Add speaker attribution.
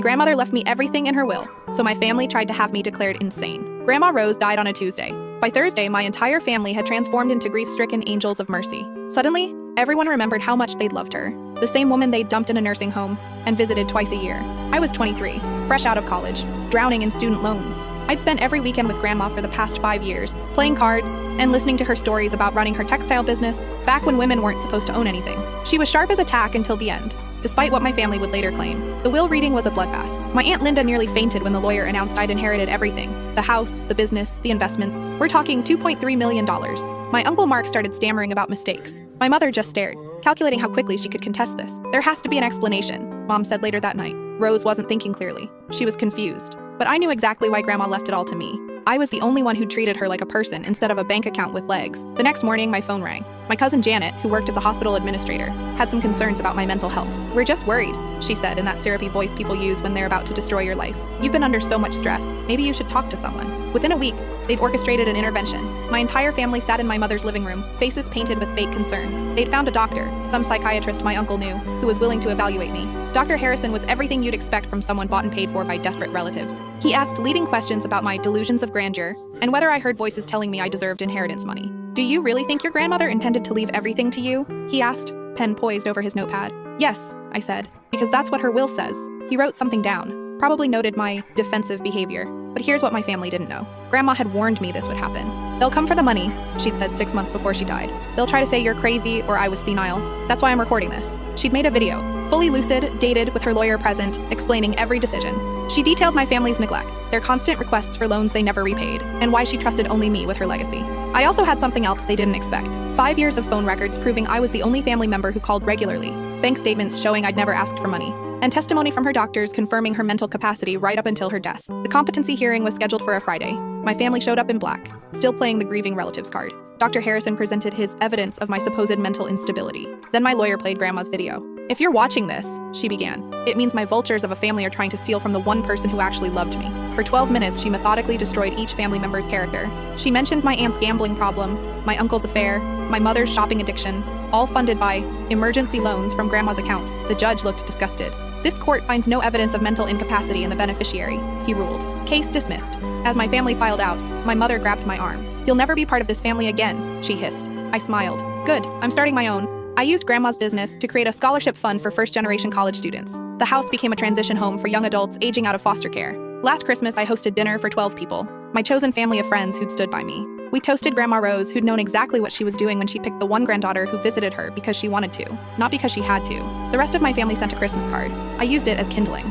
Speaker 1: My grandmother left me everything in her will, so my family tried to have me declared insane. Grandma Rose died on a Tuesday. By Thursday, my entire family had transformed into grief-stricken angels of mercy. Suddenly, everyone remembered how much they'd loved her, the same woman they'd dumped in a nursing home and visited twice a year. I was 23, fresh out of college, drowning in student loans. I'd spent every weekend with Grandma for the past 5 years, playing cards and listening to her stories about running her textile business back when women weren't supposed to own anything. She was sharp as a tack until the end, despite what my family would later claim. The will reading was a bloodbath. My Aunt Linda nearly fainted when the lawyer announced I'd inherited everything. The house, the business, the investments. We're talking $2.3 million. My Uncle Mark started stammering about mistakes. My mother just stared, calculating how quickly she could contest this. There has to be an explanation, Mom said later that night. Rose wasn't thinking clearly. She was confused. But I knew exactly why Grandma left it all to me. I was the only one who treated her like a person instead of a bank account with legs. The next morning, my phone rang. My cousin Janet, who worked as a hospital administrator, had some concerns about my mental health. "We're just worried," she said in that syrupy voice people use when they're about to destroy your life. "You've been under so much stress. Maybe you should talk to someone." Within a week, they'd orchestrated an intervention. My entire family sat in my mother's living room, faces painted with fake concern. They'd found a doctor, some psychiatrist my uncle knew, who was willing to evaluate me. Dr. Harrison was everything you'd expect from someone bought and paid for by desperate relatives. He asked leading questions about my delusions of grandeur and whether I heard voices telling me I deserved inheritance money. "Do you really think your grandmother intended to leave everything to you?" he asked, pen poised over his notepad. "Yes," I said, "because that's what her will says." He wrote something down, probably noted my defensive behavior. But here's what my family didn't know. Grandma had warned me this would happen. "They'll come for the money," she'd said 6 months before she died. "They'll try to say you're crazy or I was senile. That's why I'm recording this." She'd made a video, fully lucid, dated, with her lawyer present, explaining every decision. She detailed my family's neglect, their constant requests for loans they never repaid, and why she trusted only me with her legacy. I also had something else they didn't expect. 5 years of phone records proving I was the only family member who called regularly, bank statements showing I'd never asked for money, and testimony from her doctors confirming her mental capacity right up until her death. The competency hearing was scheduled for a Friday. My family showed up in black, still playing the grieving relatives card. Dr. Harrison presented his evidence of my supposed mental instability. Then my lawyer played Grandma's video. "If you're watching this," she began, "it means my vultures of a family are trying to steal from the one person who actually loved me." For 12 minutes, she methodically destroyed each family member's character. She mentioned my aunt's gambling problem, my uncle's affair, my mother's shopping addiction, all funded by emergency loans from Grandma's account. The judge looked disgusted. "This court finds no evidence of mental incapacity in the beneficiary," he ruled. "Case dismissed." As my family filed out, my mother grabbed my arm. "You'll never be part of this family again," she hissed. I smiled. "Good, I'm starting my own." I used Grandma's business to create a scholarship fund for first-generation college students. The house became a transition home for young adults aging out of foster care. Last Christmas, I hosted dinner for 12 people, my chosen family of friends who'd stood by me. We toasted Grandma Rose, who'd known exactly what she was doing when she picked the one granddaughter who visited her because she wanted to, not because she had to. The rest of my family sent a Christmas card. I used it as kindling.